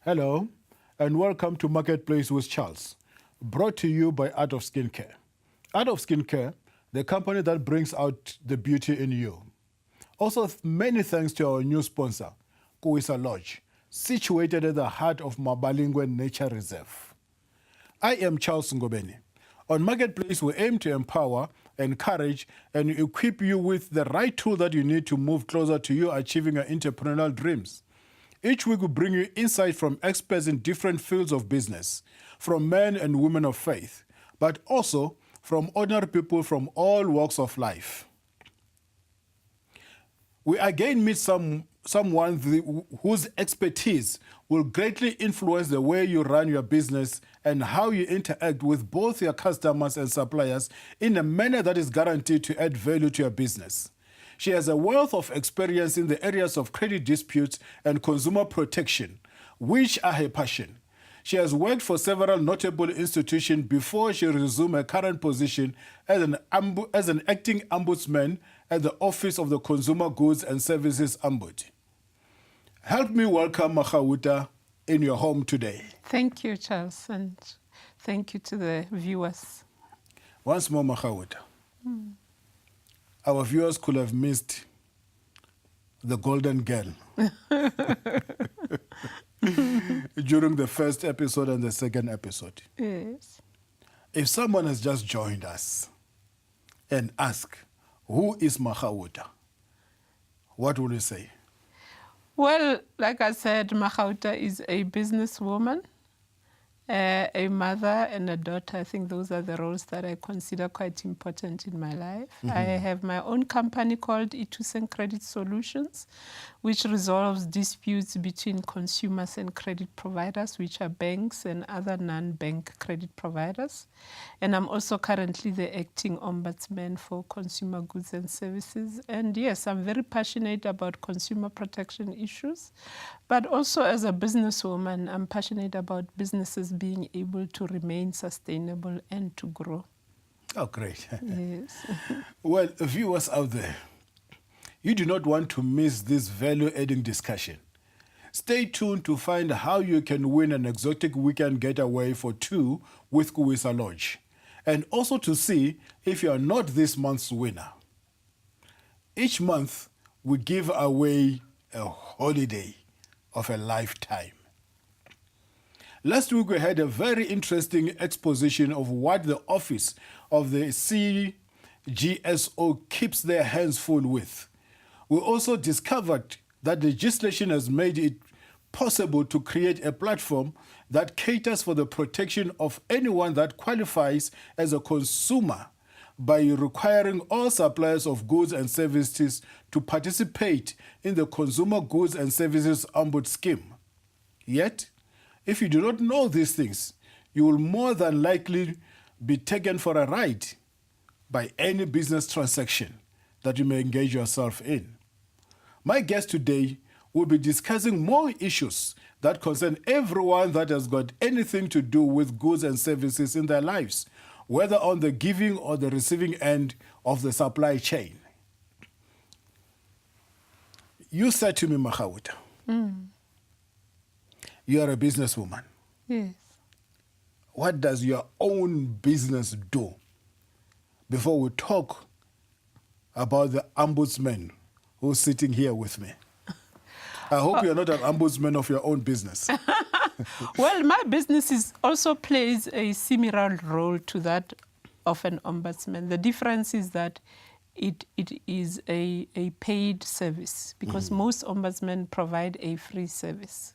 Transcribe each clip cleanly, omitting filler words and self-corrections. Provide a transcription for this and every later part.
Hello, and welcome to Marketplace with Charles, brought to you by Art of Skincare. Art of Skincare, the company that brings out the beauty in you. Also, many thanks to our new sponsor, Kuisa Lodge, situated at the heart of Mabalingwe Nature Reserve. I am Charles Ngobeni. On Marketplace, we aim to empower, encourage, and equip you with the right tool that you need to move closer to you achieving your entrepreneurial dreams. Each week we bring you insight from experts in different fields of business, from men and women of faith, but also from ordinary people from all walks of life. We again meet someone whose expertise will greatly influence the way you run your business and how you interact with both your customers and suppliers in a manner that is guaranteed to add value to your business. She has a wealth of experience in the areas of credit disputes and consumer protection, which are her passion. She has worked for several notable institutions before she resumed her current position as an acting ombudsman at the Office of the Consumer Goods and Services Ombud. Help me welcome Magauta in your home today. Thank you, Charles, and thank you to the viewers. Once more, Magauta. Our viewers could have missed the golden girl during the first episode and the second episode. Yes. If someone has just joined us and ask, who is Magauta? What would you say? Well, like I said, Magauta is a businesswoman, a mother and a daughter. I think those are the roles that I consider quite important in my life. I have my own company called Itusen Credit Solutions, which resolves disputes between consumers and credit providers, which are banks and other non-bank credit providers. And I'm also currently the acting ombudsman for consumer goods and services. And yes, I'm very passionate about consumer protection issues, but also as a businesswoman, I'm passionate about businesses being able to remain sustainable and to grow. Oh, great. Yes. Well, viewers out there, you do not want to miss this value-adding discussion. Stay tuned to find how you can win an exotic weekend getaway for two with Kuisa Lodge, and also to see if you are not this month's winner. Each month, we give away a holiday of a lifetime. Last week, we had a very interesting exposition of what the Office of the CGSO keeps their hands full with. We also discovered that legislation has made it possible to create a platform that caters for the protection of anyone that qualifies as a consumer by requiring all suppliers of goods and services to participate in the Consumer Goods and Services Ombud scheme. Yet, if you do not know these things, you will more than likely be taken for a ride by any business transaction that you may engage yourself in. My guest today will be discussing more issues that concern everyone that has got anything to do with goods and services in their lives, whether on the giving or the receiving end of the supply chain. You said to me, Magauta, you are a businesswoman. Yes. What does your own business do? Before we talk about the ombudsman who's sitting here with me. I hope you're not an ombudsman of your own business. Well, my business also plays a similar role to that of an ombudsman. The difference is that it is a paid service, because most ombudsmen provide a free service.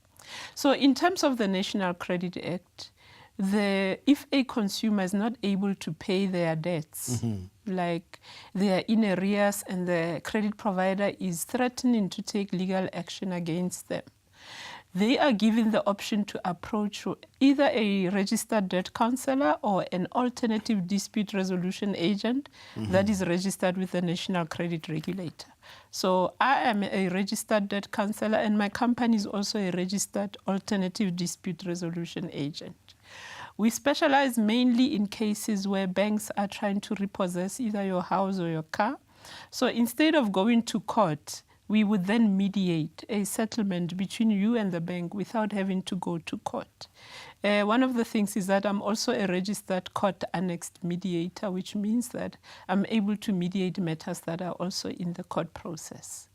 So in terms of the National Credit Act, if a consumer is not able to pay their debts, like they are in arrears and the credit provider is threatening to take legal action against them, they are given the option to approach either a registered debt counselor or an alternative dispute resolution agent that is registered with the National Credit Regulator. So I am a registered debt counselor, and my company is also a registered alternative dispute resolution agent. We specialize mainly in cases where banks are trying to repossess either your house or your car. So instead of going to court, we would then mediate a settlement between you and the bank without having to go to court. One of the things is that I'm also a registered court annexed mediator, which means that I'm able to mediate matters that are also in the court process.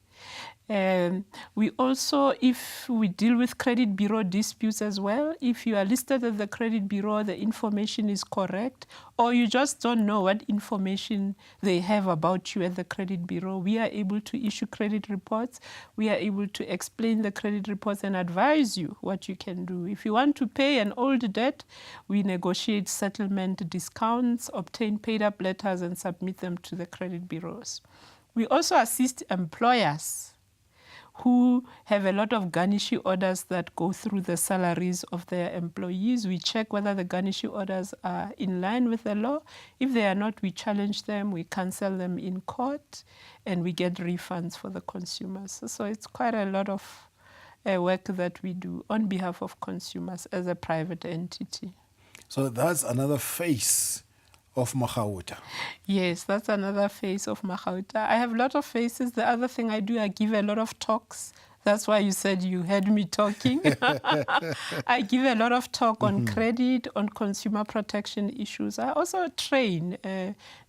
We also, if we deal with credit bureau disputes as well, if you are listed at the credit bureau, the information is correct, or you just don't know what information they have about you at the credit bureau, we are able to issue credit reports. We are able to explain the credit reports and advise you what you can do. If you want to pay an old debt, we negotiate settlement discounts, obtain paid-up letters, and submit them to the credit bureaus. We also assist employers who have a lot of garnishee orders that go through the salaries of their employees. We check whether the garnishee orders are in line with the law. If they are not, we challenge them, we cancel them in court, and we get refunds for the consumers. So it's quite a lot of work that we do on behalf of consumers as a private entity. So that's another face of Magauta. Yes, that's another face of Magauta. I have a lot of faces. The other thing I do, I give a lot of talks. That's why you said you heard me talking. I give a lot of talk on credit, on consumer protection issues. I also train,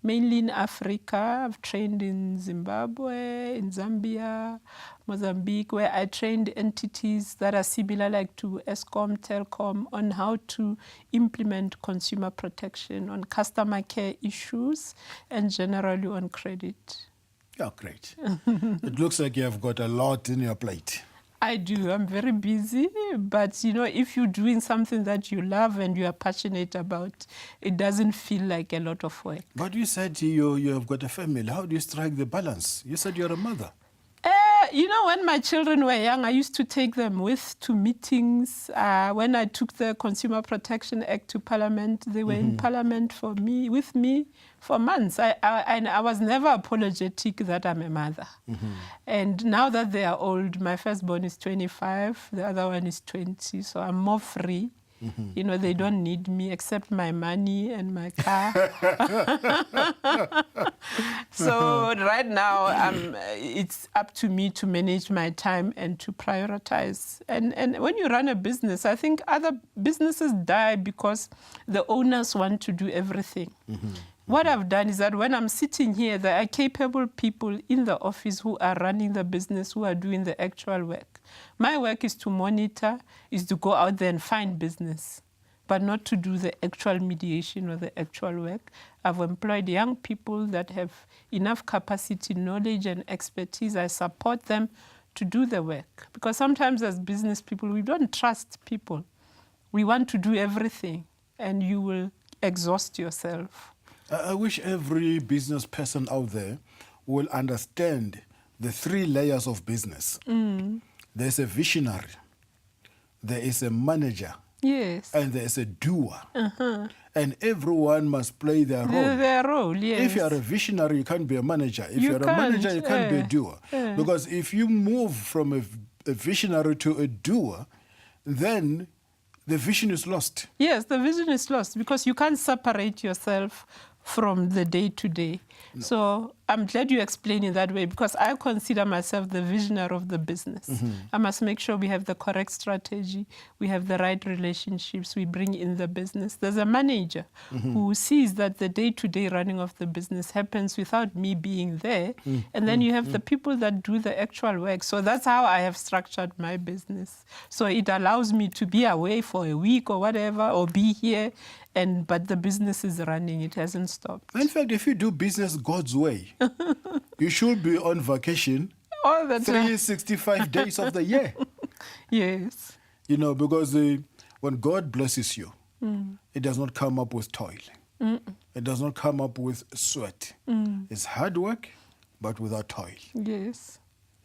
mainly in Africa. I've trained in Zimbabwe, in Zambia, Mozambique, where I trained entities that are similar, like to Eskom, Telkom, on how to implement consumer protection, on customer care issues, and generally on credit. Yeah, great. It looks like you have got a lot in your plate. I do. I'm very busy. But, you know, if you're doing something that you love and you are passionate about, it doesn't feel like a lot of work. But you said you have got a family. How do you strike the balance? You said you're a mother. You know, when my children were young, I used to take them to meetings. When I took the Consumer Protection Act to Parliament, they were in Parliament with me for months. I was never apologetic that I'm a mother. And now that they are old, my firstborn is 25, the other one is 20, so I'm more free. You know, they don't need me except my money and my car. So right now, it's up to me to manage my time and to prioritize. And when you run a business, I think other businesses die because the owners want to do everything. What I've done is that when I'm sitting here, there are capable people in the office who are running the business, who are doing the actual work. My work is to monitor, is to go out there and find business, but not to do the actual mediation or the actual work. I've employed young people that have enough capacity, knowledge, and expertise. I support them to do the work. Because sometimes as business people, we don't trust people. We want to do everything, and you will exhaust yourself. I wish every business person out there will understand the 3 layers of business. There's a visionary, there is a manager, yes, and there's a doer. And everyone must play their role. Their role, yes. If you are a visionary, you can't be a manager. If you're a manager, you can't be a doer. Because if you move from a visionary to a doer, then the vision is lost. Yes, the vision is lost because you can't separate yourself from the day-to-day. No. So I'm glad you explain it that way because I consider myself the visionary of the business. I must make sure we have the correct strategy, we have the right relationships, we bring in the business. There's a manager who sees that the day-to-day running of the business happens without me being there. And then you have the people that do the actual work. So that's how I have structured my business. So it allows me to be away for a week or whatever, or be here. But the business is running, it hasn't stopped. In fact, if you do business God's way, you should be on vacation all the time. 365 days of the year. Yes. You know, because when God blesses you, it does not come up with toil. It does not come up with sweat. It's hard work, but without toil. Yes.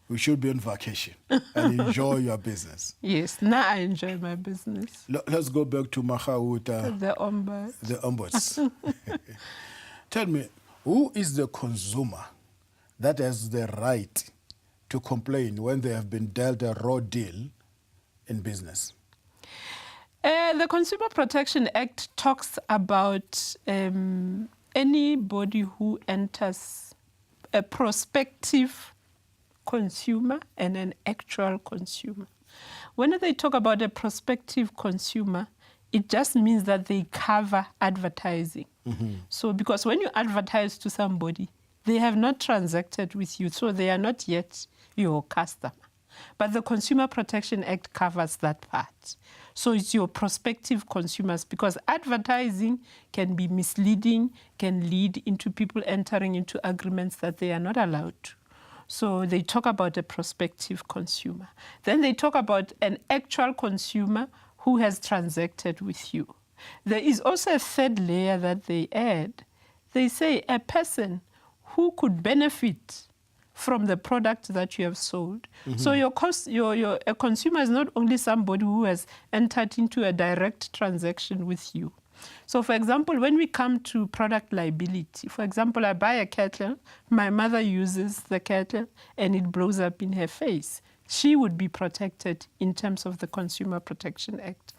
We should be on vacation and enjoy your business. Yes, now I enjoy my business. Let's go back to Magauta. The Ombud. The Ombuds. Tell me, who is the consumer that has the right to complain when they have been dealt a raw deal in business? The Consumer Protection Act talks about anybody who enters a prospective consumer and an actual consumer. When they talk about a prospective consumer, it just means that they cover advertising. So because when you advertise to somebody, they have not transacted with you, so they are not yet your customer. But the Consumer Protection Act covers that part. So it's your prospective consumers, because advertising can be misleading, can lead into people entering into agreements that they are not allowed to. So they talk about a prospective consumer. Then they talk about an actual consumer who has transacted with you. There is also a third layer that they add. They say a person who could benefit from the product that you have sold. So a consumer is not only somebody who has entered into a direct transaction with you. So, for example, when we come to product liability, for example, I buy a kettle, my mother uses the kettle, and it blows up in her face. She would be protected in terms of the Consumer Protection Act.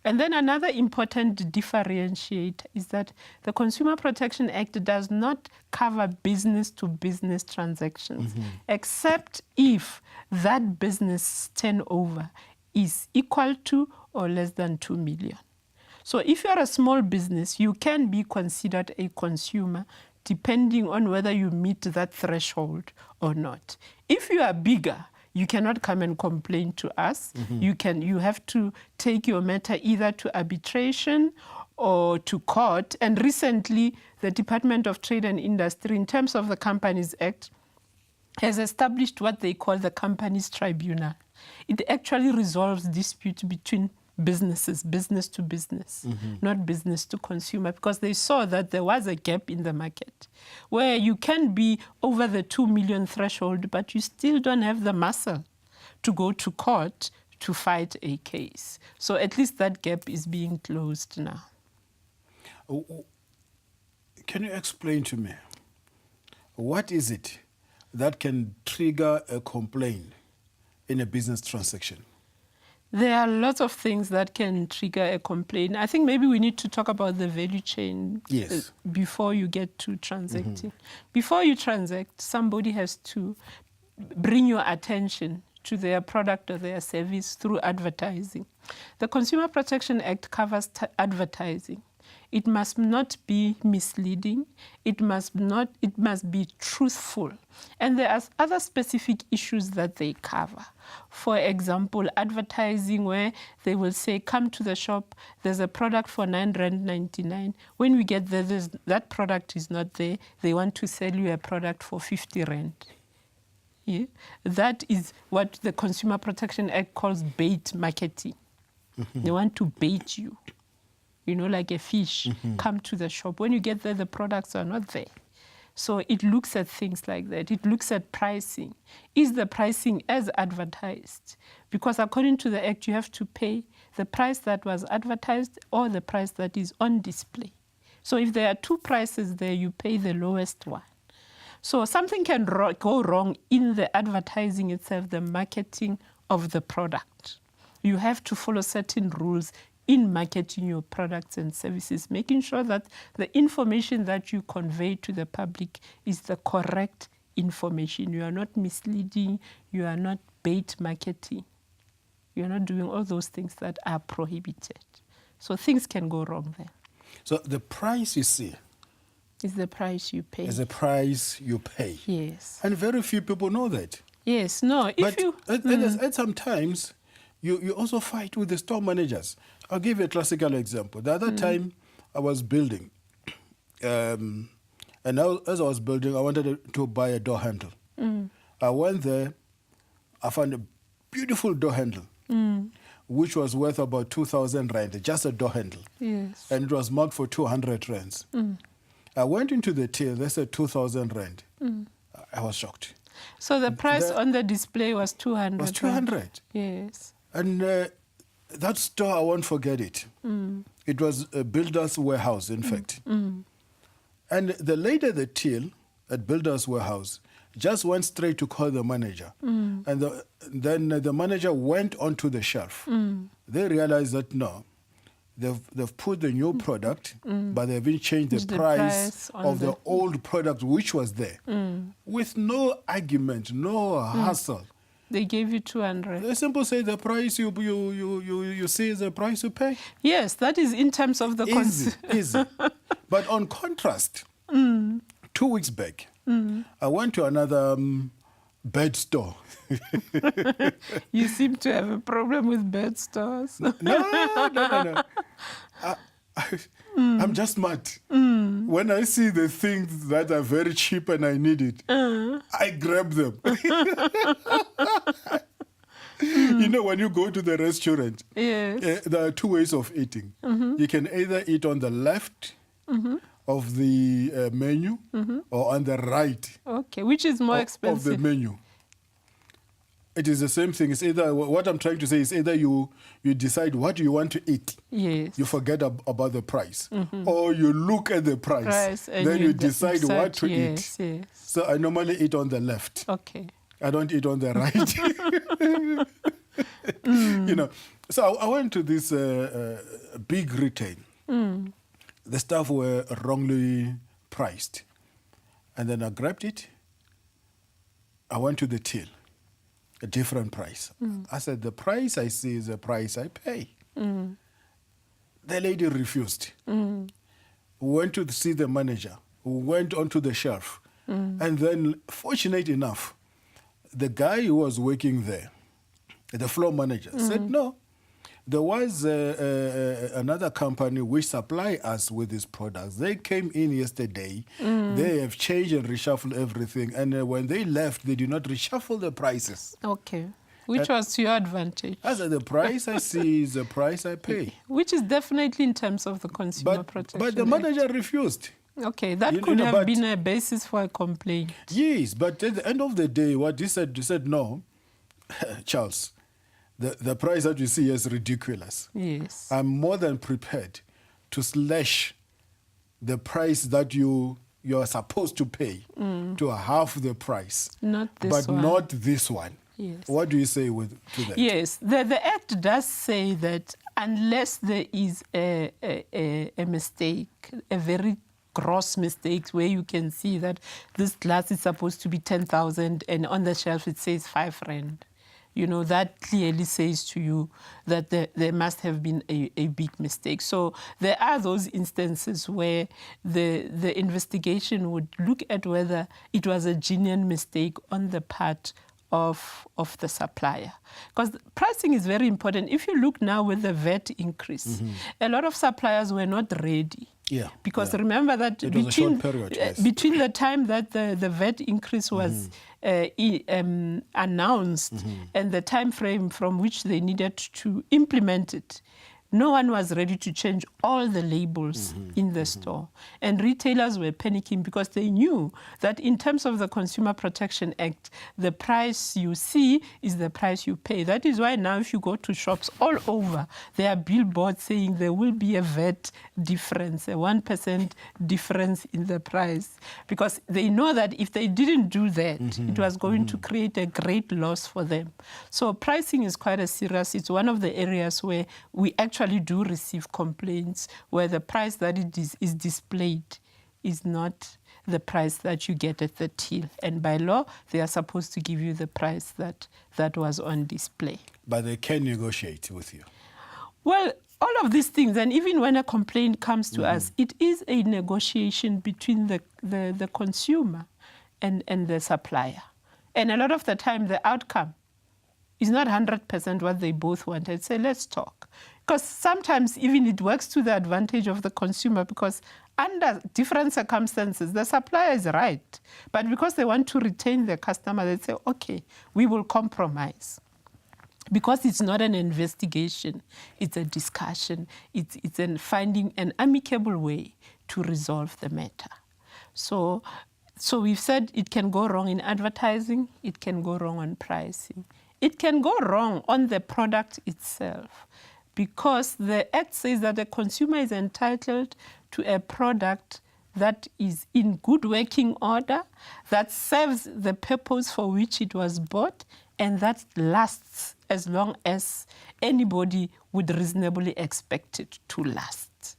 And then another important differentiator is that the Consumer Protection Act does not cover business-to-business transactions, except if that business turnover is equal to or less than 2 million. So if you're a small business, you can be considered a consumer depending on whether you meet that threshold or not. If you are bigger, you cannot come and complain to us. You have to take your matter either to arbitration or to court. And recently, the Department of Trade and Industry, in terms of the Companies Act, has established what they call the Companies Tribunal. It actually resolves disputes between businesses, business to business, not business to consumer, because they saw that there was a gap in the market where you can be over the 2 million threshold, but you still don't have the muscle to go to court to fight a case. So at least that gap is being closed now. Can you explain to me, what is it that can trigger a complaint in a business transaction? There are lots of things that can trigger a complaint. I think maybe we need to talk about the value chain before you get to transacting. Before you transact, somebody has to bring your attention to their product or their service through advertising. The Consumer Protection Act covers advertising. It must not be misleading. It must be truthful. And there are other specific issues that they cover. For example, advertising where they will say, come to the shop, there's a product for R9.99. When we get there, that product is not there. They want to sell you a product for R50. Yeah? That is what the Consumer Protection Act calls bait marketing. They want to bait you. You know, like a fish, come to the shop. When you get there, the products are not there. So it looks at things like that. It looks at pricing. Is the pricing as advertised? Because according to the Act, you have to pay the price that was advertised or the price that is on display. So if there are two prices there, you pay the lowest one. So something can go wrong in the advertising itself, the marketing of the product. You have to follow certain rules in marketing your products and services, making sure that the information that you convey to the public is the correct information. You are not misleading, you are not bait marketing. You are not doing all those things that are prohibited. So things can go wrong there. So the price you see is the price you pay. Is the price you pay. Yes. And very few people know that. Yes, no. But at some times, you also fight with the store managers. I'll give you a classical example. The other time I was building, and as I was building, I wanted to buy a door handle. I went there, I found a beautiful door handle, which was worth about 2,000 rand, just a door handle. Yes. And it was marked for 200 rands. I went into the till, they said 2,000 rand. I was shocked. So the price on the display was 200. Was 200. Yes. And that store, I won't forget it. It was a builder's warehouse, in fact. And the lady at the till at builder's warehouse just went straight to call the manager. And then the manager went onto the shelf. They realized that, no, they've put the new product, but they haven't changed the price on of the old product which was there. With no argument, no hassle. They gave you 200. They simply say the price you see is the price you pay. Yes, that is in terms of the easy. But on contrast, 2 weeks back, I went to another bed store. You seem to have a problem with bed stores. No. I'm just mad. When I see the things that are very cheap and I need it, I grab them. You know, when you go to the restaurant, yes. There are 2 ways of eating. You can either eat on the left of the menu or on the right. Okay, which is more expensive? Of the menu. It is the same thing. It's either, what I'm trying to say is either you decide what you want to eat. Yes. You forget about the price. Or you look at the price then you decide what to eat. Yes. So I normally eat on the left. Okay. I don't eat on the right. You know. So I went to this big retail. The stuff were wrongly priced. And then I grabbed it. I went to the till. A different price. I said, the price I see is the price I pay. The lady refused. Went to see the manager, went onto the shelf. And then, fortunate enough, the guy who was working there, the floor manager, said, no, there was another company which supply us with these products. They came in yesterday. They have changed and reshuffled everything. And when they left, they did not reshuffle the prices. Okay. Which was to your advantage? I said, the price I see is the price I pay. Which is definitely in terms of the Consumer Protection But the manager refused. Okay, that could have been a basis for a complaint. Yes, but at the end of the day, what he said, no, Charles, the price that you see is ridiculous. Yes. I'm more than prepared to slash the price that you're supposed to pay to half the price. Not this one. But not this one. Yes. What do you say to that? Yes, the Act does say that unless there is a mistake, a very gross mistake where you can see that this glass is supposed to be 10,000 and on the shelf it says 5 rand. You know, that clearly says to you that there must have been a big mistake. So there are those instances where the investigation would look at whether it was a genuine mistake on the part of the supplier. Because pricing is very important. If you look now with the VAT increase, a lot of suppliers were not ready. Yeah. Because remember that between the time that the VAT increase was announced and the time frame from which they needed to implement it, no one was ready to change all the labels in the store. And retailers were panicking because they knew that in terms of the Consumer Protection Act, the price you see is the price you pay. That is why now if you go to shops all over, there are billboards saying there will be a VAT difference, a 1% difference in the price. Because they know that if they didn't do that, it was going to create a great loss for them. So pricing is quite a serious, it's one of the areas where we actually do receive complaints where the price that it is displayed is not the price that you get at the till. And by law, they are supposed to give you the price that was on display. But they can negotiate with you. Well, all of these things, and even when a complaint comes to us, it is a negotiation between the consumer and the supplier. And a lot of the time, the outcome is not 100% what they both want. I'd say, let's talk. Because sometimes even it works to the advantage of the consumer because under different circumstances, the supplier is right. But because they want to retain their customer, they say, okay, we will compromise. Because it's not an investigation, it's a discussion. It's finding an amicable way to resolve the matter. So we've said it can go wrong in advertising, it can go wrong on pricing. It can go wrong on the product itself because the Act says that the consumer is entitled to a product that is in good working order, that serves the purpose for which it was bought, and that lasts as long as anybody would reasonably expect it to last.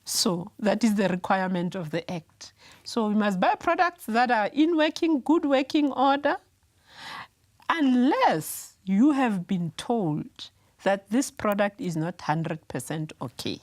So that is the requirement of the Act. So we must buy products that are in good working order, unless you have been told that this product is not 100% okay.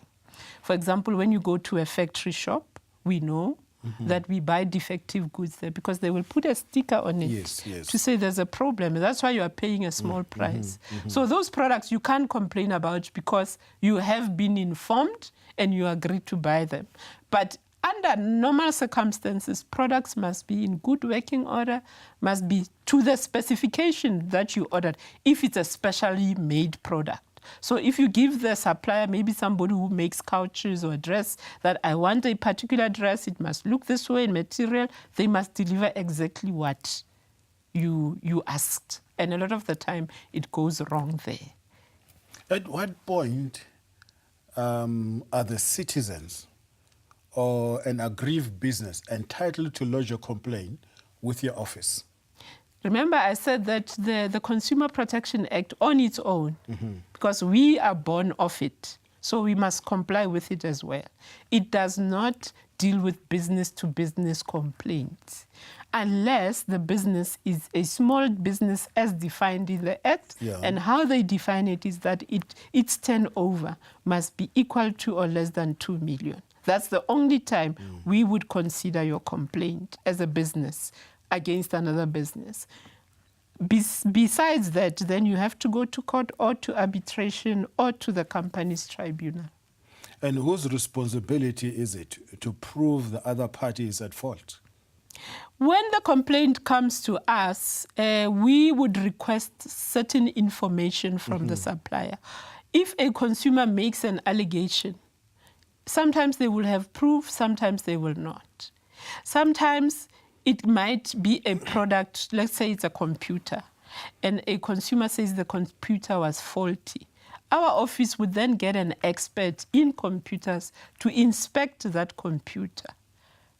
For example, when you go to a factory shop, we know that we buy defective goods there because they will put a sticker on it to say there's a problem. That's why you are paying a small price. So those products you can't complain about because you have been informed and you agreed to buy them. But under normal circumstances, products must be in good working order, must be to the specification that you ordered, if it's a specially made product. So if you give the supplier, maybe somebody who makes couches or a dress, that I want a particular dress, it must look this way in material, they must deliver exactly what you asked. And a lot of the time, it goes wrong there. At what point are the citizens or an aggrieved business entitled to lodge a complaint with your office? Remember, I said that the Consumer Protection Act on its own, because we are born of it, so we must comply with it as well. It does not deal with business-to-business complaints, unless the business is a small business as defined in the Act. And how they define it is that its turnover must be equal to or less than 2 million. That's the only time we would consider your complaint as a business against another business. Besides that, then you have to go to court or to arbitration or to the company's tribunal. And whose responsibility is it to prove the other party is at fault? When the complaint comes to us, we would request certain information from the supplier. If a consumer makes an allegation, sometimes they will have proof, sometimes they will not. Sometimes it might be a product, let's say it's a computer, and a consumer says the computer was faulty. Our office would then get an expert in computers to inspect that computer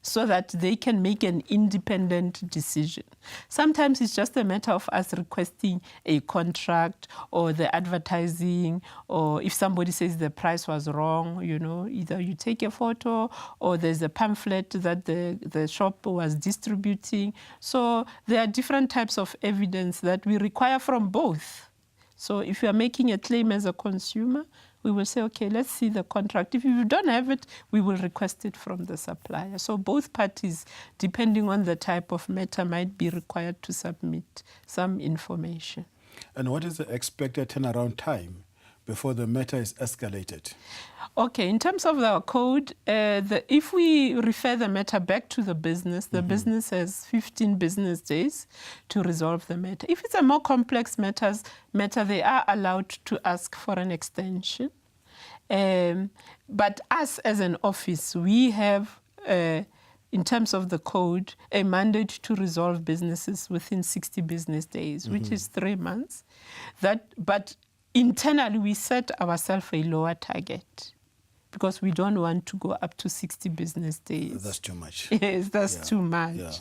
so that they can make an independent decision. Sometimes it's just a matter of us requesting a contract or the advertising, or if somebody says the price was wrong, either you take a photo or there's a pamphlet that the shop was distributing. So there are different types of evidence that we require from both. So if you are making a claim as a consumer, we will say, okay, let's see the contract. If you don't have it, we will request it from the supplier. So both parties, depending on the type of matter, might be required to submit some information. And what is the expected turnaround time before the matter is escalated? Okay, in terms of our code, if we refer the matter back to the business has 15 business days to resolve the matter. If it's a more complex matter, they are allowed to ask for an extension. But us as an office, we have, in terms of the code, a mandate to resolve businesses within 60 business days, which is 3 months. But internally, we set ourselves a lower target, because we don't want to go up to 60 business days. That's too much. Yes, that's too much. Yeah.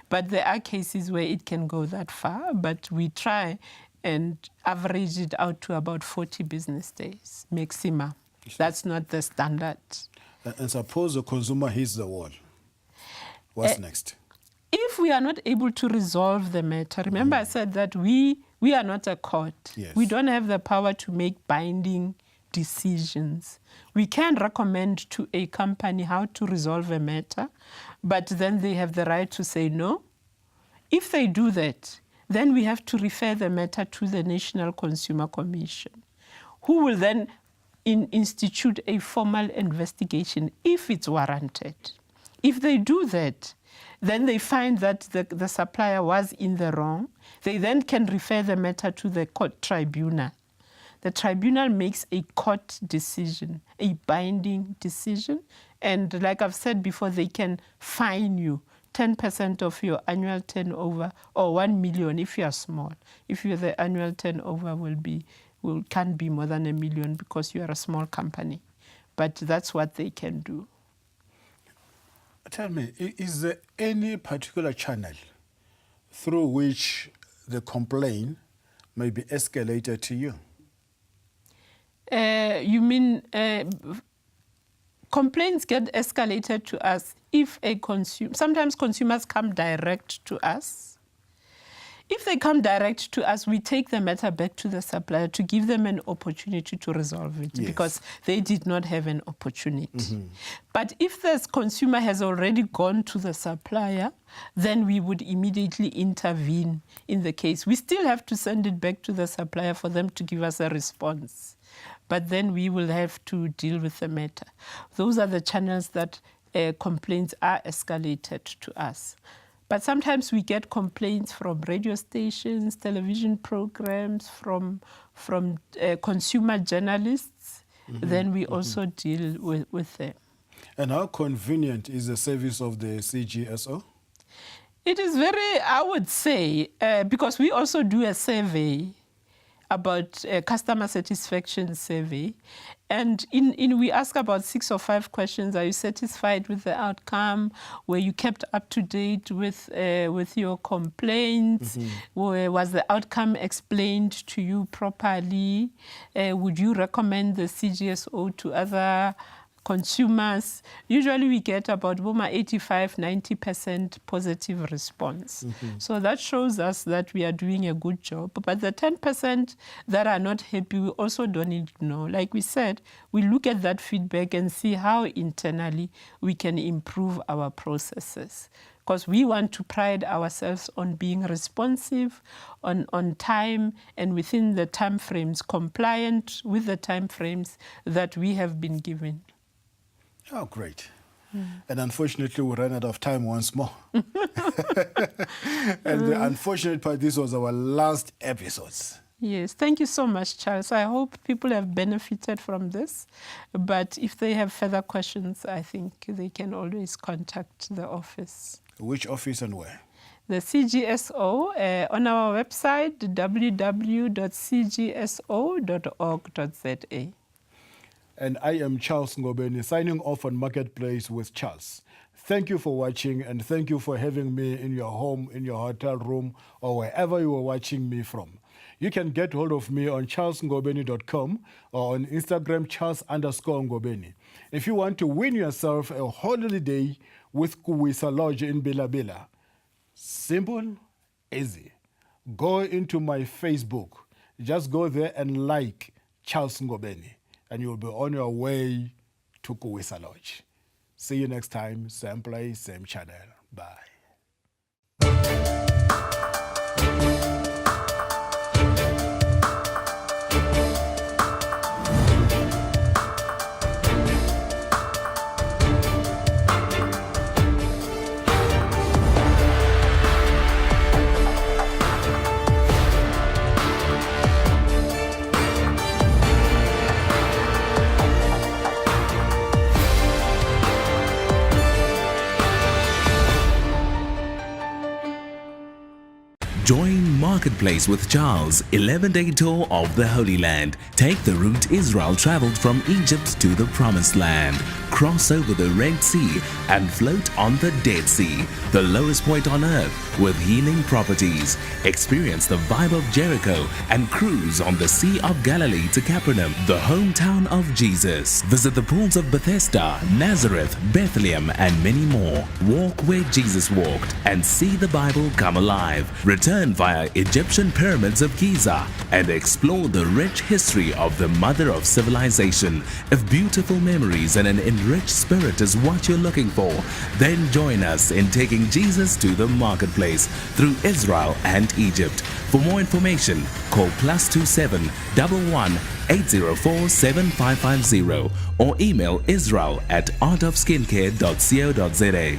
But there are cases where it can go that far, but we try and average it out to about 40 business days maximum. That's not the standard. And suppose the consumer hits the wall. What's next? If we are not able to resolve the matter, remember I said that we are not a court. Yes. We don't have the power to make binding decisions. We can recommend to a company how to resolve a matter, but then they have the right to say no. If they do that, then we have to refer the matter to the National Consumer Commission, who will then institute a formal investigation if it's warranted. If they do that, then they find that the supplier was in the wrong. They then can refer the matter to the court tribunal. The tribunal makes a court decision, a binding decision. And like I've said before, they can fine you 10% of your annual turnover, or 1 million if you are small. If the annual turnover can't be more than 1 million because you are a small company. But that's what they can do. Tell me, is there any particular channel through which the complaint maybe escalated to you? You mean complaints get escalated to us if sometimes consumers come direct to us. If they come direct to us, we take the matter back to the supplier to give them an opportunity to resolve it, because they did not have an opportunity. But if the consumer has already gone to the supplier, then we would immediately intervene in the case. We still have to send it back to the supplier for them to give us a response. But then we will have to deal with the matter. Those are the channels that complaints are escalated to us. But sometimes we get complaints from radio stations, television programs, from consumer journalists. Then we also deal with them. And how convenient is the service of the CGSO? It is very, I would say, because we also do a survey about customer satisfaction survey. And we ask about 6 or 5 questions. Are you satisfied with the outcome? Were you kept up to date with your complaints? Was the outcome explained to you properly? Would you recommend the CGSO to other consumers? Usually we get about 85-90% positive response. So that shows us that we are doing a good job. But the 10% that are not happy, we also don't ignore. Like we said, we look at that feedback and see how internally we can improve our processes. Because we want to pride ourselves on being responsive, on time, and within the time frames, compliant with the time frames that we have been given. Oh, great. And unfortunately, we ran out of time once more. And the unfortunate part, this was our last episode. Yes, thank you so much, Charles. I hope people have benefited from this. But if they have further questions, I think they can always contact the office. Which office and where? The CGSO on our website, www.cgso.org.za. And I am Charles Ngobeni, signing off on Marketplace with Charles. Thank you for watching, and thank you for having me in your home, in your hotel room, or wherever you are watching me from. You can get hold of me on charlesngobeni.com or on Instagram, Charles_Ngobeni. If you want to win yourself a holiday with Kuwisa Lodge in Bilabila, simple, easy. Go into my Facebook. Just go there and like Charles Ngobeni, and you'll be on your way to Kuwisa Lodge. See you next time, same place, same channel. Bye. Join Marketplace with Charles, 11-day tour of the Holy Land. Take the route Israel traveled from Egypt to the Promised Land. Cross over the Red Sea and float on the Dead Sea, the lowest point on earth with healing properties. Experience the vibe of Jericho and cruise on the Sea of Galilee to Capernaum, the hometown of Jesus. Visit the pools of Bethesda, Nazareth, Bethlehem, and many more. Walk where Jesus walked and see the Bible come alive. Return via Egyptian pyramids of Giza and explore the rich history of the mother of civilization. If beautiful memories and an enriched spirit is what you're looking for, then join us in taking Jesus to the marketplace through Israel and Egypt. For more information, call +27 11 804 7550 or email israel@artofskincare.co.za.